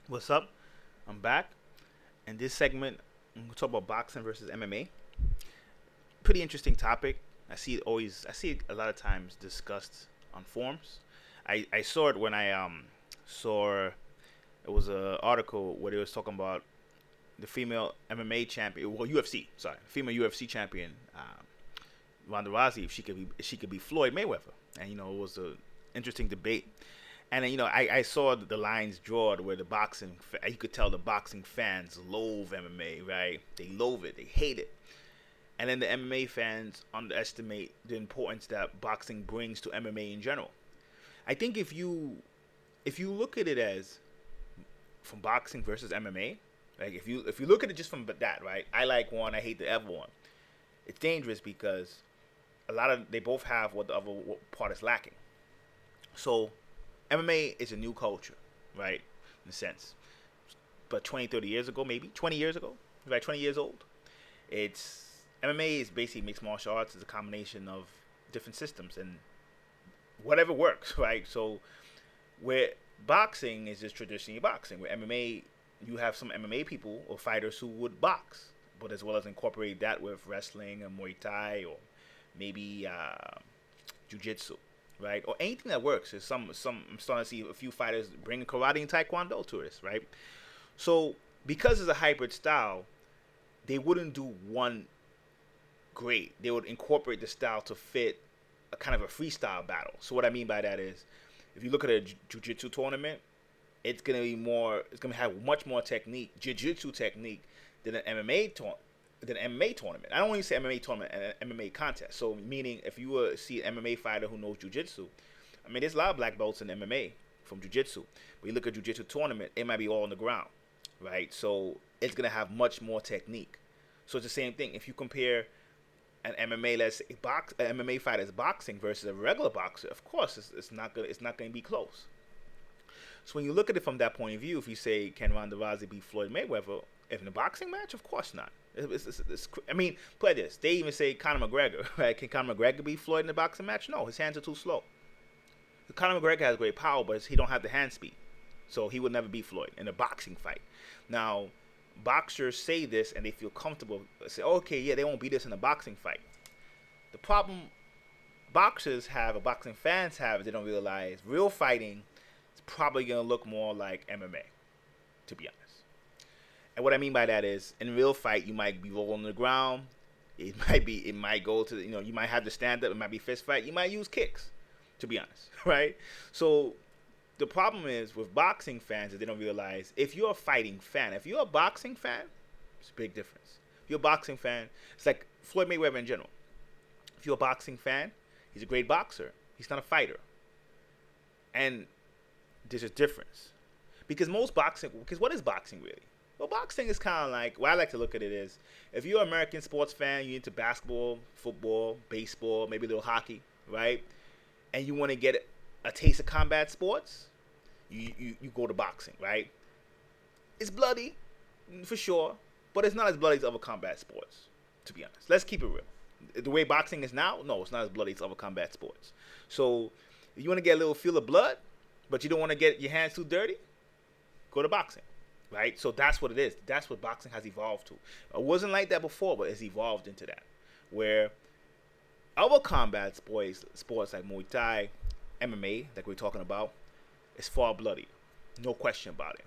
What's up? I'm back. In this segment, I'm gonna talk about boxing versus MMA. Pretty interesting topic. I see it a lot of times discussed on forums. I saw it when I saw it was an article where they was talking about the female MMA champion, well UFC, sorry, female UFC champion, Ronda Rousey, if she could be Floyd Mayweather, and it was a interesting debate. And then, I saw the lines drawn where you could tell the boxing fans loathe MMA, right? They loathe it, they hate it. And then the MMA fans underestimate the importance that boxing brings to MMA in general. I think if you look at it as from boxing versus MMA, like if you look at it just from that, right? I like one, I hate the other one. It's dangerous because they both have what the other part is lacking. So MMA is a new culture, right? In a sense. But 20, 30 years ago, maybe 20 years ago, right? 20 years old. It's MMA is basically mixed martial arts. It's a combination of different systems and whatever works, right? So where boxing is just traditionally boxing, where MMA, you have some MMA people or fighters who would box, but as well as incorporate that with wrestling and Muay Thai or maybe Jiu-Jitsu, right? Or anything that works. There's some I'm starting to see a few fighters bringing karate and taekwondo to this, right? So because it's a hybrid style, they wouldn't do one great. They would incorporate the style to fit a kind of a freestyle battle. So what I mean by that is, if you look at a jiu-jitsu tournament, it's gonna have much more technique, jiu-jitsu technique than an MMA tournament. I don't want to say MMA tournament and an MMA contest. So meaning if you were to see an MMA fighter who knows jiu-jitsu, I mean there's a lot of black belts in MMA from jiu-jitsu. But you look at jiu-jitsu tournament, it might be all on the ground, right? So it's gonna have much more technique. So it's the same thing. If you compare an MMA, let's say an MMA fighter's boxing versus a regular boxer, of course it's not gonna be close. So when you look at it from that point of view, if you say can Ronda Rousey beat Floyd Mayweather, if in a boxing match, of course not. I mean, play this. They even say Conor McGregor, right? Can Conor McGregor beat Floyd in a boxing match? No, his hands are too slow. Conor McGregor has great power, but he don't have the hand speed, so he would never beat Floyd in a boxing fight. Now, boxers say this and they feel comfortable. They say, okay, yeah, they won't beat us in a boxing fight. The problem boxing fans have, is they don't realize real fighting is probably gonna look more like MMA, to be honest. And what I mean by that is, in a real fight, you might be rolling on the ground. It might go to, you might have to stand up. It might be fist fight. You might use kicks, to be honest, right? So the problem is with boxing fans that they don't realize, if you're a fighting fan, if you're a boxing fan, it's a big difference. If you're a boxing fan, it's like Floyd Mayweather in general. If you're a boxing fan, he's a great boxer. He's not a fighter. And there's a difference. Because what is boxing really? Well, boxing is kind of like, what I like to look at it is, if you're an American sports fan, you're into basketball, football, baseball, maybe a little hockey, right? And you want to get a taste of combat sports, you go to boxing, right? It's bloody, for sure, but it's not as bloody as other combat sports, to be honest. Let's keep it real. The way boxing is now, no, it's not as bloody as other combat sports. So, if you want to get a little feel of blood, but you don't want to get your hands too dirty, go to boxing, right? So that's what it is. That's what boxing has evolved to. It wasn't like that before, but it's evolved into that, where other combat sports like Muay Thai, MMA, like we're talking about, is far bloody, no question about it.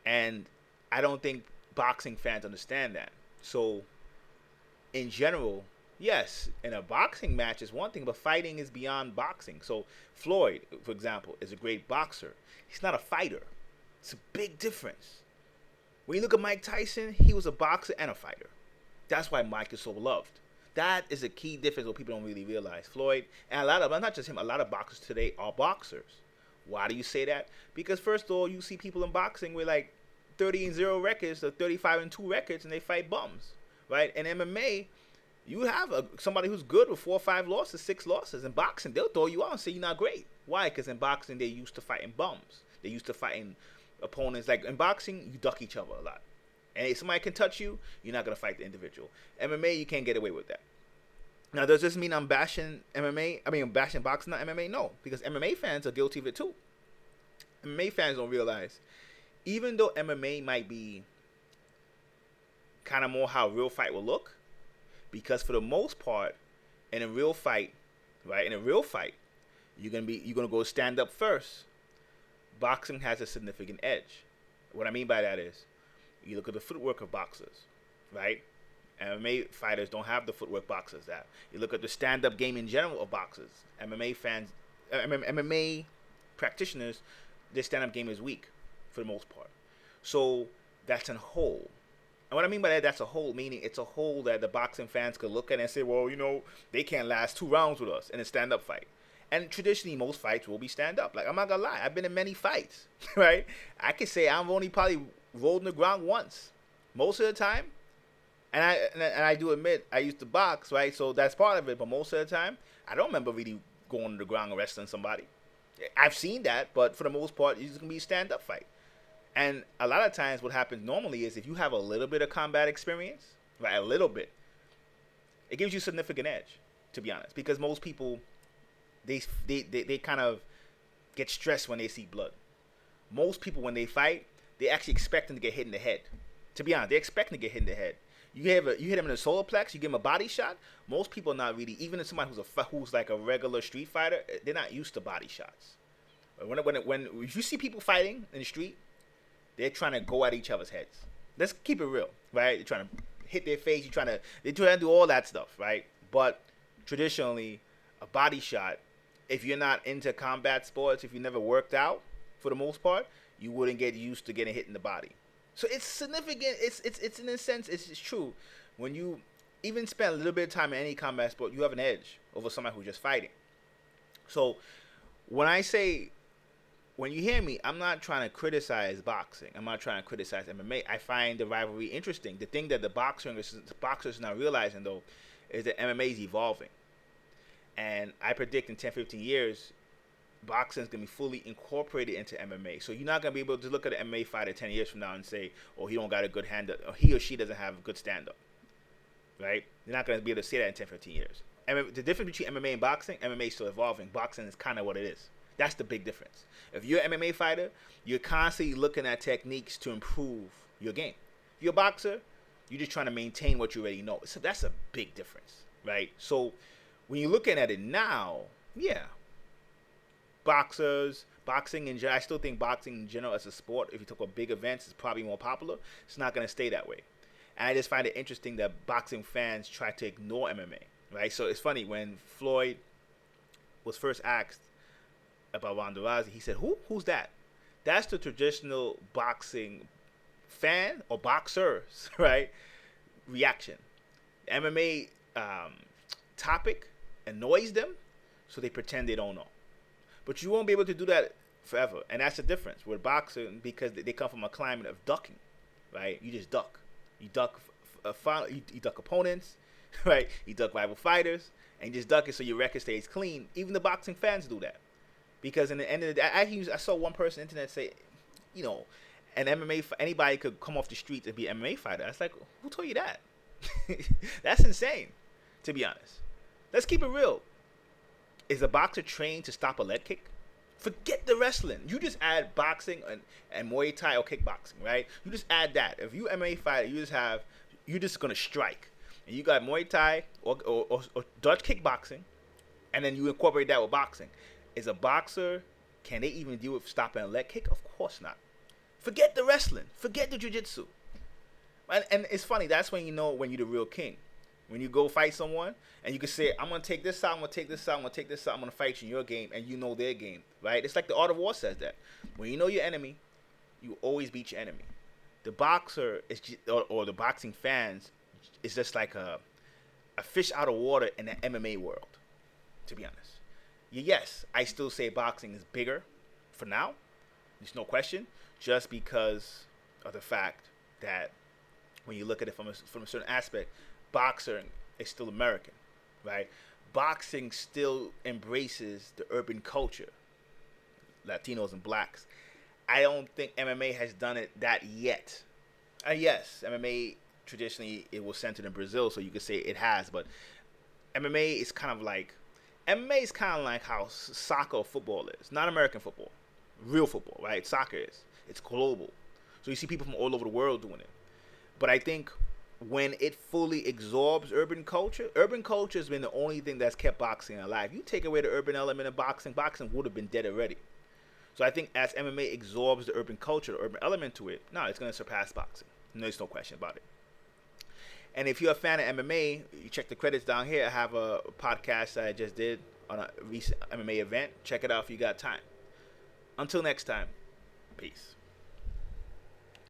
And I don't think boxing fans understand that. So, in general, yes, in a boxing match is one thing, but fighting is beyond boxing. So, Floyd, for example, is a great boxer. He's not a fighter. It's a big difference. When you look at Mike Tyson, he was a boxer and a fighter. That's why Mike is so loved. That is a key difference what people don't really realize. Floyd, and not just him, a lot of boxers today are boxers. Why do you say that? Because first of all, you see people in boxing with like 30-0 records or 35-2 records, and they fight bums, right? In MMA, you have somebody who's good with 4 or 5 losses, 6 losses. In boxing, they'll throw you out and say you're not great. Why? Because in boxing, they're used to fighting bums. They're used to fighting opponents. Like in boxing, you duck each other a lot. And if somebody can touch you, you're not going to fight the individual. MMA, you can't get away with that. Now, does this mean I'm bashing MMA? I mean, I'm bashing boxing, not MMA? No, because MMA fans are guilty of it too. MMA fans don't realize, even though MMA might be kind of more how a real fight will look, because for the most part, in a real fight, right? In a real fight, you're gonna go stand up first. Boxing has a significant edge. What I mean by that is, you look at the footwork of boxers, right? MMA fighters don't have the footwork boxers have. You look at the stand-up game in general of boxers. MMA practitioners, their stand-up game is weak for the most part. So that's a whole. And what I mean by that, that's a whole, meaning it's a whole that the boxing fans could look at and say, well, they can't last 2 rounds with us in a stand-up fight. And traditionally, most fights will be stand-up. Like, I'm not going to lie. I've been in many fights, right? I could say I've only probably rolled on the ground once. Most of the time, and I do admit, I used to box, right? So that's part of it. But most of the time, I don't remember really going on the ground and wrestling somebody. I've seen that, but for the most part, it's going to be a stand-up fight. And a lot of times what happens normally is if you have a little bit of combat experience, right, a little bit, it gives you significant edge, to be honest. Because most people, they kind of get stressed when they see blood. Most people, when they fight, they actually expect them to get hit in the head. To be honest, they're expecting to get hit in the head. You hit them in the solar plex, you give them a body shot. Most people are not really, even if somebody who's like a regular street fighter, they're not used to body shots. When you see people fighting in the street, they're trying to go at each other's heads. Let's keep it real, right? They're trying to hit their face. They're trying to do all that stuff, right? But traditionally, a body shot, if you're not into combat sports, if you never worked out, for the most part, you wouldn't get used to getting hit in the body. So it's significant. It's in a sense, it's true. When you even spend a little bit of time in any combat sport, you have an edge over somebody who's just fighting. So when you hear me, I'm not trying to criticize boxing. I'm not trying to criticize MMA. I find the rivalry interesting. The thing that the boxers are not realizing, though, is that MMA is evolving. And I predict in 10, 15 years, boxing is going to be fully incorporated into MMA. So you're not going to be able to look at an MMA fighter 10 years from now and say, oh, he don't got a good hand, or he or she doesn't have a good stand-up. Right? You're not going to be able to say that in 10, 15 years. The difference between MMA and boxing, MMA is still evolving. Boxing is kind of what it is. That's the big difference. If you're an MMA fighter, you're constantly looking at techniques to improve your game. If you're a boxer, you're just trying to maintain what you already know. So that's a big difference, right? So when you're looking at it now, yeah, boxing in general, I still think boxing in general as a sport, if you talk about big events, is probably more popular. It's not going to stay that way. And I just find it interesting that boxing fans try to ignore MMA, right? So it's funny, when Floyd was first asked about Ronda Rousey, he said, who's that? That's the traditional boxing fan or boxers, right? Reaction. The MMA topic annoys them, so they pretend they don't know. But you won't be able to do that forever, and that's the difference with boxing, because they come from a climate of ducking, right? You just duck. You duck you duck opponents, right? You duck rival fighters, and you just duck it so your record stays clean. Even the boxing fans do that. Because in the end of the day, I saw one person on the internet say, an MMA, anybody could come off the streets and be an MMA fighter. I was like, who told you that? That's insane, to be honest. Let's keep it real. Is a boxer trained to stop a leg kick? Forget the wrestling. You just add boxing and Muay Thai or kickboxing, right? You just add that. If you MMA fighter, you're just going to strike. And you got Muay Thai or Dutch kickboxing, and then you incorporate that with boxing. Is a boxer, can they even deal with stopping a leg kick? Of course not. Forget the wrestling. Forget the jiu-jitsu. And it's funny, that's when you know when you're the real king. When you go fight someone, and you can say, I'm going to take this side, I'm going to take this side, I'm going to take this side, I'm going to fight you in your game, and you know their game, right? It's like the Art of War says that. When you know your enemy, you always beat your enemy. The boxer, or the boxing fans, is just like a fish out of water in the MMA world, to be honest. Yes, I still say boxing is bigger for now. There's no question, just because of the fact that when you look at it from a certain aspect, boxing is still American, right? Boxing still embraces the urban culture, Latinos and blacks. I don't think MMA has done that yet. Yes, MMA traditionally it was centered in Brazil, so you could say it has, but MMA is kind of like how soccer or football is. Not American football, real football, right? Soccer is. It's global. So you see people from all over the world doing it. But I think when it fully absorbs urban culture has been the only thing that's kept boxing alive. You take away the urban element of boxing, boxing would have been dead already. So I think as MMA absorbs the urban culture, the urban element to it, it's going to surpass boxing. There's no question about it. And if you're a fan of MMA, you check the credits down here. I have a podcast that I just did on a recent MMA event. Check it out if you got time. Until next time, peace.